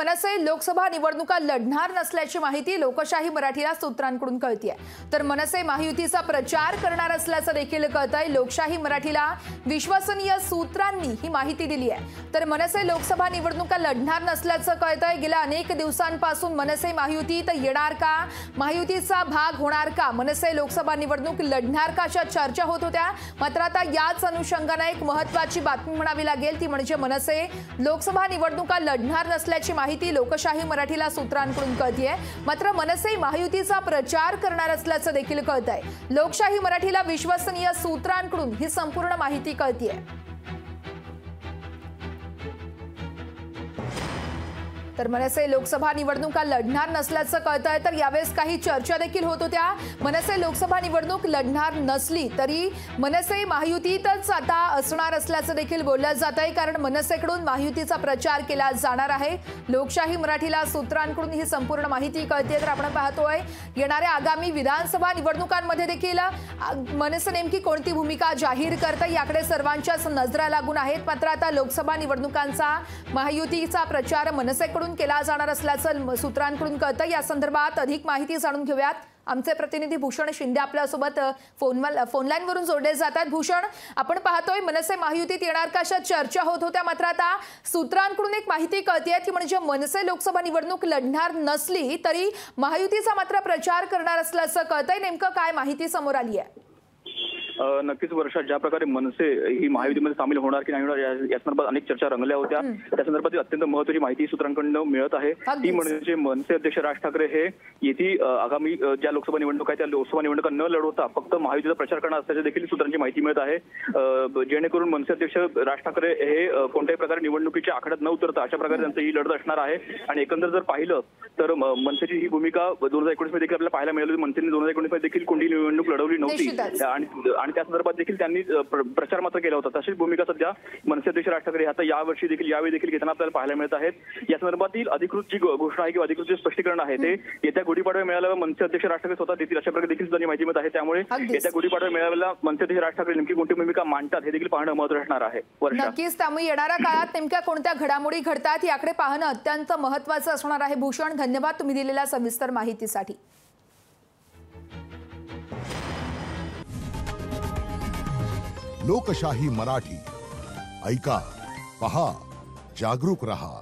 मनसे लोकसभा निवडणुका लढणार नसल्याची माहिती लोकशाही मराठीला सूत्रांकडून कळतीये। तर मनसे महायुतीचा प्रचार करणार असल्याचं देखील कळतंय। लोकशाही मराठीला विश्वसनीय सूत्रांनी ही माहिती दिली आहे। तर मनसे लोकसभा निवडणुका लढणार नसल्याचं कळतंय। गेल्या अनेक दिवसांपासून मनसे महायुतीत येणार का, महायुतीचा भाग होणार का, मनसे लोकसभा निवडणूक लढणार का अशा चर्चा होत होत्या। मात्र आता याच अनुषंगाने एक महत्त्वाची बातमी म्हणावी लागेल, ती म्हणजे मनसे लोकसभा निवडणुका लढणार नसल्याची माहिती लोकशाही मराठीला सूत्रांकडून कळतीये। मात्र मनसे महायुतीचा प्रचार करणार असल्याचं देखील कळतंय। लोकशाही मराठीला विश्वसनीय सूत्रांकडून ही संपूर्ण माहिती कळतीये। तर मनसे लोकसभा निवडणुका लढणार नसल्याचं कळतंय। तर यावेळेस काही चर्चा देखील होत होत्या। मनसे लोकसभा निवडणूक लढणार नसली तरी मनसे महायुतीतच आता असणार असल्याचं देखील बोललं जात आहे, कारण मनसेकडून महायुतीचा प्रचार केला जाणार आहे। लोकशाही मराठीला सूत्रांकडून ही संपूर्ण माहिती कळते। तर आपण पाहतोय येणाऱ्या आगामी विधानसभा निवडणुकांमध्ये देखील मनसे नेमकी कोणती भूमिका जाहीर करते याकडे सर्वांच्याच नजरा लागून आहेत। मात्र आता लोकसभा निवडणुकांचा महायुतीचा प्रचार मनसेकडून केला जाणार असल्याचं सूत्रांकडून कळतं। या संदर्भात अधिक माहिती जाणून घेऊयात। आमचे प्रतिनिधी भूषण शिंदे आपल्यासोबत फोन लाईन वरून जोडले जातात। भूषण, आपण पाहतोय मनसे महायुतीत येणार का अशा चर्चा होत होत्या, मात्र आता सूत्रांकडून एक माहिती कळतेय ती म्हणजे मनसे लोकसभा निवडणूक लढणार नसली तरी महायुतीचा मात्र प्रचार करणार असल्याचं कळतंय। नेमकं काय माहिती समोर आली आहे? नक्कीच वर्षात ज्या प्रकारे मनसे ही महायुतीमध्ये सामील होणार की नाही होणार या संदर्भात अनेक चर्चा रंगल्या होत्या। त्या संदर्भात अत्यंत महत्त्वाची माहिती सूत्रांकडून मिळत आहे। ती म्हणजे मनसे अध्यक्ष राज ठाकरे हे येथे आगामी ज्या लोकसभा निवडणुका आहेत त्या लोकसभा निवडणुका न लढवता फक्त महायुतीचा प्रचार करणार असल्याची देखील सूत्रांची माहिती मिळत आहे। जेणेकरून मनसे अध्यक्ष राज ठाकरे हे कोणत्याही प्रकारे निवडणुकीच्या आखाड्यात न उतरता अशा प्रकारे त्यांचं ही लढत असणार आहे। आणि एकंदर जर पाहिलं तर मनसेची ही भूमिका 2019 मध्ये देखील आपल्याला पाहायला मिळाली। मनसेने 2019 मध्ये देखील कोणती निवडणूक लढवली नव्हती आणि त्या संदर्भात देखील त्यांनी प्रचार मात्र केला होता। तशीच भूमिका सध्या मनसे अध्यक्ष राज ठाकरे आता यावेळी देखील घेताना आपल्याला पाहायला मिळत आहेत। या संदर्भातील अधिकृत जी घोषणा आहे किंवा अधिकृत जे स्पष्टीकरण आहे ते येत्या गुढीपाडव्या मेळाव्याला मनसे अध्यक्ष राज ठाकरे स्वतः देतील अशा प्रकारे देखील सुद्धा माहिती मिळत आहे। त्यामुळे येत्या गुढीपाडव्या मेळाव्याला मनसे अध्यक्ष राज ठाकरे नेमकी कोणती भूमिका मांडतात हे देखील पाहणं महत्त्वाचं असणार आहे। नक्कीच, त्यामुळे येणाऱ्या काळात नेमक्या कोणत्या घडामोडी घडतात याकडे पाहणं अत्यंत महत्त्वाचं असणार आहे। भूषण, धन्यवाद तुम्ही दिलेल्या सविस्तर माहितीसाठी। लोकशाही मराठी ऐका, पहा, जागरूक रहा।